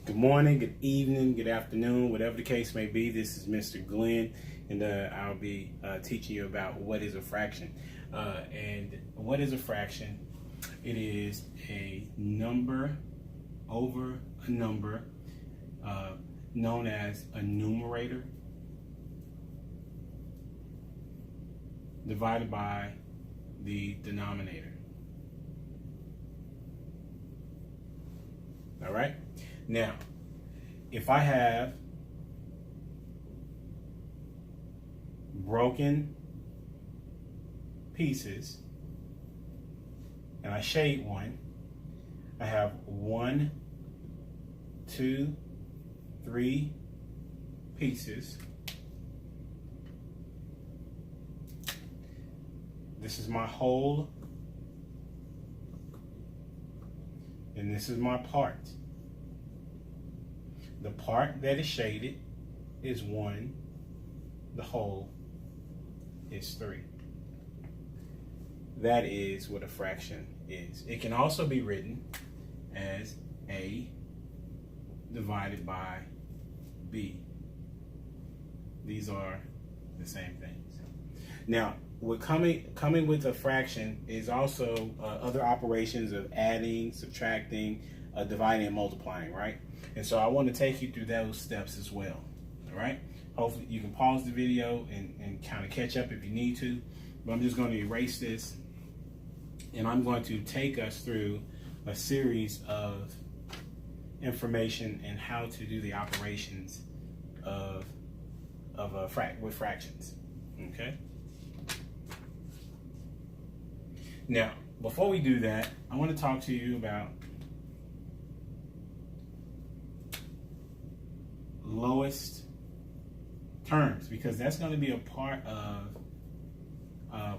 Good morning, good evening, good afternoon, whatever the case may be. This is Mr. Glenn, and I'll be teaching you about what is a fraction. And what is a fraction? It is a number over a number known as a numerator divided by the denominator. All right? Now, if I have broken pieces and I shade one, I have 1, 2, 3 pieces. This is my whole, and this is my part. The part that is shaded is 1, the whole is 3. That is what a fraction is. It can also be written as A divided by B. These are the same things. Now, what coming with a fraction is also other operations of adding, subtracting, dividing, and multiplying, right? And so I want to take you through those steps as well, all right? Hopefully you can pause the video and kind of catch up if you need to, but I'm just going to erase this, and I'm going to take us through a series of information and how to do the operations with fractions, okay? Now, before we do that, I want to talk to you about lowest terms, because that's going to be a part of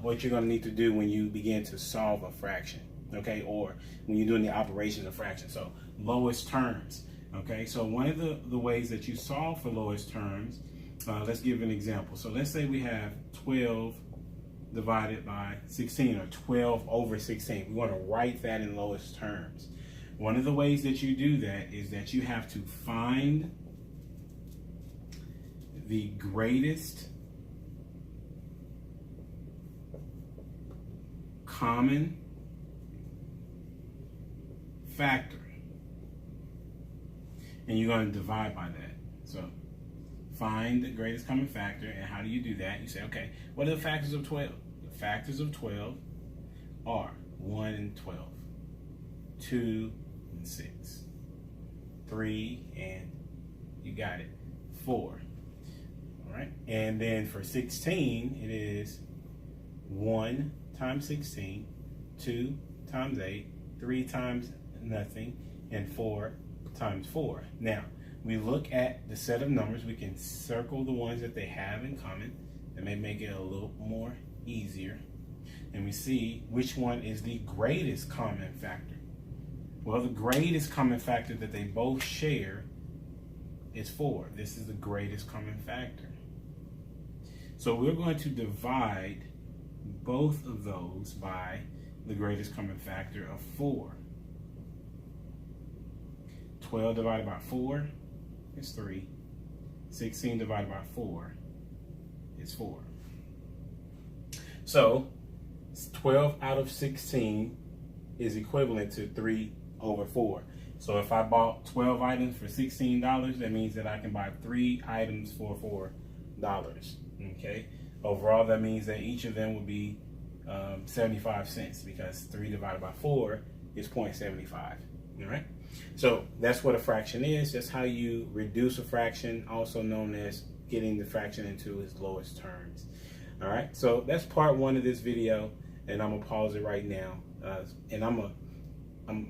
what you're going to need to do when you begin to solve a fraction, okay, or when you're doing the operations of fractions. So lowest terms, okay. So one of the ways that you solve for lowest terms, let's give an example. So let's say we have 12 divided by 16, or 12 over 16. We want to write that in lowest terms. One of the ways that you do that is that you have to find the greatest common factor, and you're going to divide by that. So find the greatest common factor, and how do you do that? You say, okay, what are the factors of 12? The factors of 12 are 1 and 12, 2 and 6, 3 and, you got it, 4. All right, and then for 16, it is 1 times 16, 2 times 8, 3 times nothing, and 4 times 4. Now, we look at the set of numbers. We can circle the ones that they have in common. That may make it a little more easier. And we see which one is the greatest common factor. Well, the greatest common factor that they both share is 4. This is the greatest common factor. So we're going to divide both of those by the greatest common factor of 4. 12 divided by 4 is 3. 16 divided by 4 is 4. So 12 out of 16 is equivalent to 3 over 4. So if I bought 12 items for $16, that means that I can buy 3 items for $4. Okay. Overall, that means that each of them would be 75 cents, because 3 divided by 4 is 0.75. All right. So that's what a fraction is. That's how you reduce a fraction, also known as getting the fraction into its lowest terms. All right. So that's part 1 of this video, and I'm gonna pause it right now. And I'm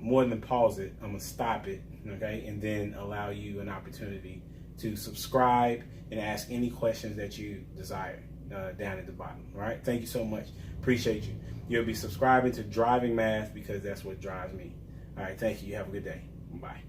more than pause it. I'm gonna stop it. Okay, and then allow you an opportunity to subscribe and ask any questions that you desire down at the bottom. All right. Thank you so much. Appreciate you. You'll be subscribing to Driving Math, because that's what drives me. All right. Thank you. You have a good day. Bye.